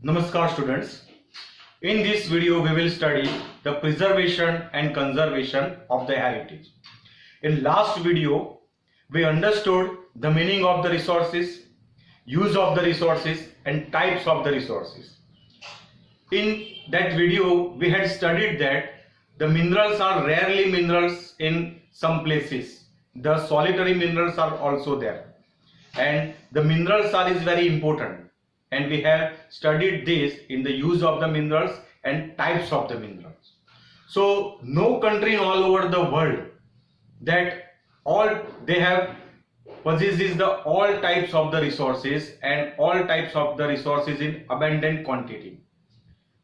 Namaskar students. In this video we will study the preservation and conservation of the heritage. In last video we understood the meaning of the resources, use of the resources and types of the resources. In that video we had studied that the minerals are rarely minerals in some places. The solitary minerals are also there and the minerals is very important. And we have studied this in the use of the minerals and types of the minerals. So no country all over the world that all they have possesses the all types of the resources and all types of the resources in abundant quantity.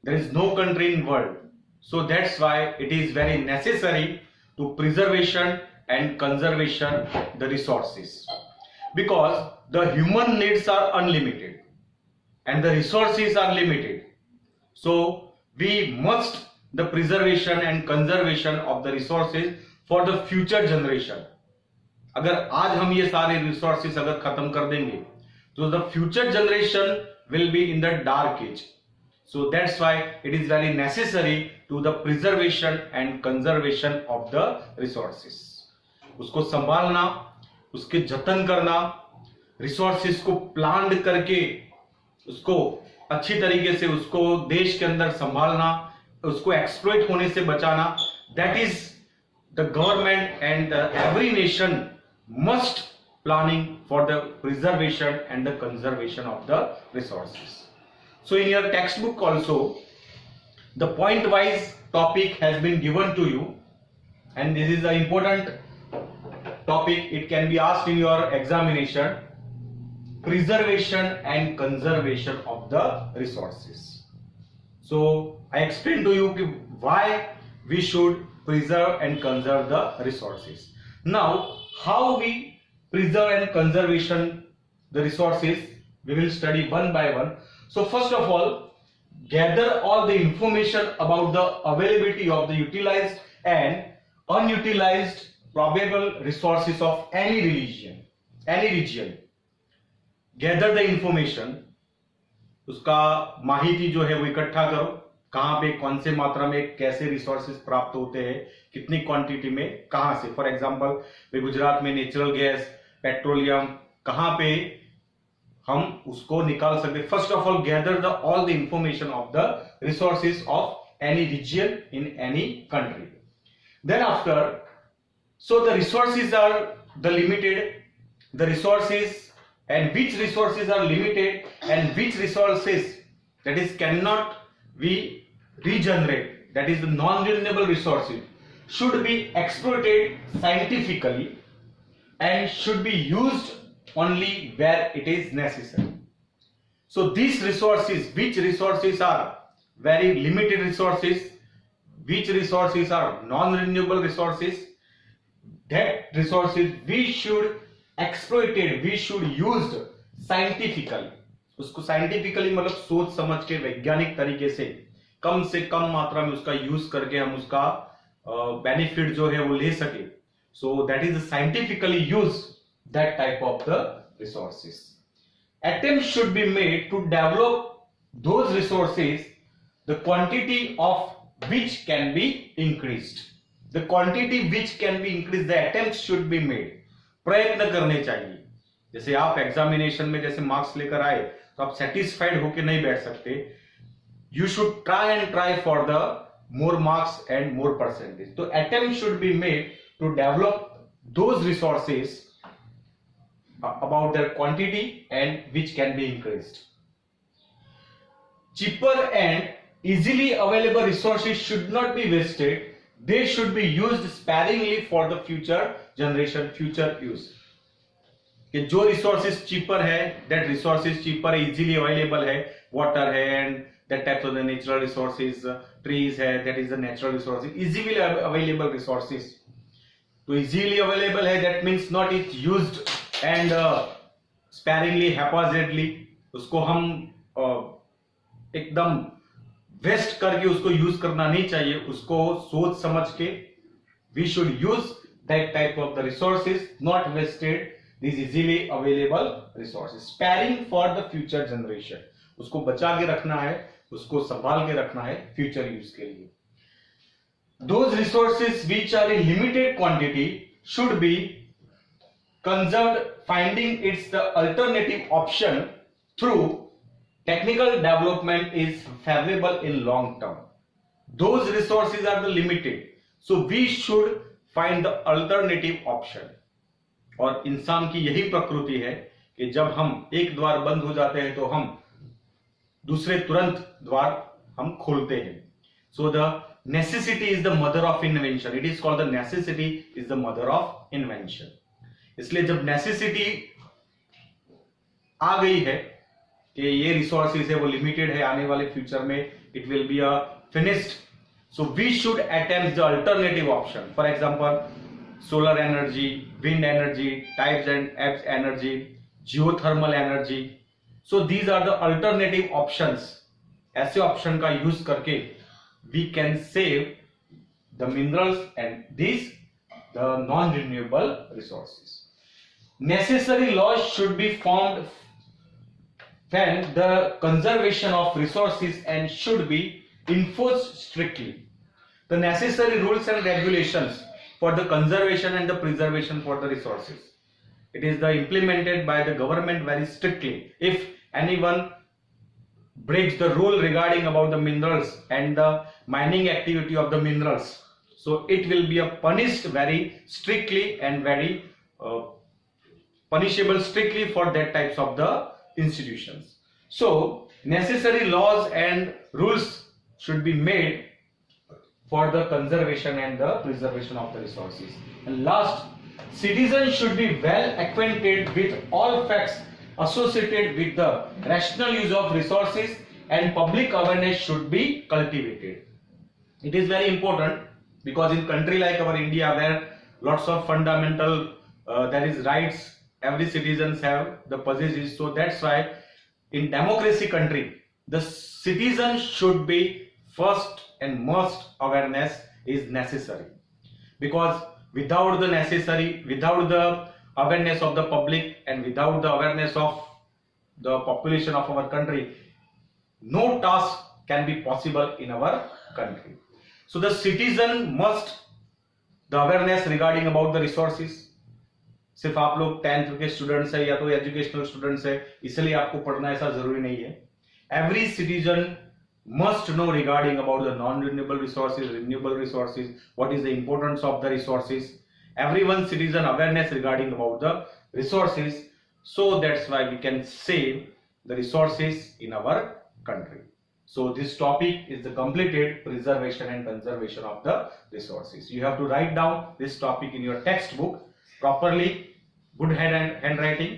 There is no country in world. So that's why it is very necessary to preservation and conservation the resources, because the human needs are unlimited and the resources are limited. So we must the preservation and conservation of the resources for the future generation. अगर आज हम ये सारे resources अगर खत्म कर देंगे तो the future generation will be in the dark age. So that's why it is very necessary to the preservation and conservation of the resources. उसको संभालना, उसके जतन करना, resources को प्लान करके उसको अच्छी तरीके से उसको देश के अंदर संभालना, उसको एक्सप्लॉइट होने से बचाना, that is the government and every nation must planning for the preservation and the conservation of the resources. So in your textbook also the point wise topic has been given to you, and this is an important topic. It can be asked in your examination: preservation and conservation of the resources. So I explained to you why we should preserve and conserve the resources. Now how we preserve and conservation the resources we will study one by one. So first of all, gather all the information about the availability of the utilized and unutilized probable resources of any region. Gather the information, उसका माहिती जो है वो इकट्ठा करो, कहां पे कौन से मात्रा में कैसे रिसोर्सेज प्राप्त होते हैं, कितनी क्वांटिटी में, कहां से. फॉर एग्जांपल गुजरात में नेचुरल गैस, पेट्रोलियम, कहां पे हम उसको निकाल सकते. First of all gather the all the information of the resources of any region in any country. Then after, so the resources are the limited, the resources and which resources are limited and which resources that is cannot be regenerate, that is the non-renewable resources, should be exploited scientifically and should be used only where it is necessary. So these resources, which resources are very limited resources, which resources are non-renewable resources, that resources we should exploited, we should used scientifically. उसको scientifically मतलब सोच समझ के वैज्ञानिक तरीके से कम मात्रा में उसका यूज करके हम उसका बेनिफिट जो है वो ले सके. So that is scientifically use that type of the resources. Attempt should be made to develop those resources the quantity of which can be increased. The quantity which can be increase, the attempt should be made. प्रयत्न करने चाहिए. जैसे आप examination में जैसे marks लेकर आए तो आप सेटिस्फाइड होकर नहीं बैठ सकते. You should try for the more marks and more percentage. तो attempt should be made to develop those resources about their quantity and which can be increased. Cheaper and easily available resources should not be wasted. They should be used sparingly for the future generation, future use. कि जो resources cheaper है, that resources cheaper है, easily available है, water है and that types of the natural resources, trees है, that is the natural resources, easily available resources. तो easily available है, that means not it used and sparingly, haphazardly. उसको हम एकदम waste करके उसको यूज करना नहीं चाहिए. उसको सोच समझ के we should use that type of the resources, not wasted this easily available resources. Sparing for the future generation, उसको बचा के रखना है, उसको संभाल के रखना है फ्यूचर यूज के लिए. Those resources which are in limited quantity should be conserved, finding its the alternative option through technical development is favorable in long term. Those resources are the limited, so we should find the alternative option. और इंसान की यही प्रकृति है कि जब हम एक द्वार बंद हो जाते हैं तो हम दूसरे तुरंत द्वार हम खोलते हैं. So the necessity is the mother of invention. It is called the necessity is the mother of invention. इसलिए जब necessity आ गई है कि ये रिसोर्सेज है वो लिमिटेड है, आने वाले फ्यूचर में it will be a finished, so we should attempt the alternative option. For example solar energy, wind energy, tides and ebbs energy, geothermal energy. So these are the alternative options. ऐसे option का use करके we can save the minerals and this the non renewable resources. Necessary laws should be formed when the conservation of resources and should be enforced strictly. The necessary rules and regulations for the conservation and the preservation for the resources, it is the implemented by the government very strictly. If anyone breaks the rule regarding about the minerals and the mining activity of the minerals, so it will be punished very strictly and very punishable strictly for that types of the institutions. So necessary laws and rules should be made for the conservation and the preservation of the resources. And last, citizens should be well acquainted with all facts associated with the rational use of resources and public awareness should be cultivated. It is very important because in country like our India where lots of fundamental there is rights, every citizens have the possesses, so that's why in democracy country the citizen should be first and most awareness is necessary, because without the awareness of the public and without the awareness of the population of our country, no task can be possible in our country. So the citizen must the awareness regarding about the resources. सिर्फ आप लोग 10th के students है या तो educational students है इसलिए आपको पढ़ना ऐसा जरूरी नहीं है. Every citizen must know regarding about the non renewable resources, renewable resources, what is the importance of the resources. Everyone citizen awareness regarding about the resources, so that's why we can save the resources in our country. So this topic is the completed preservation and conservation of the resources. You have to write down this topic in your textbook properly, good handwriting,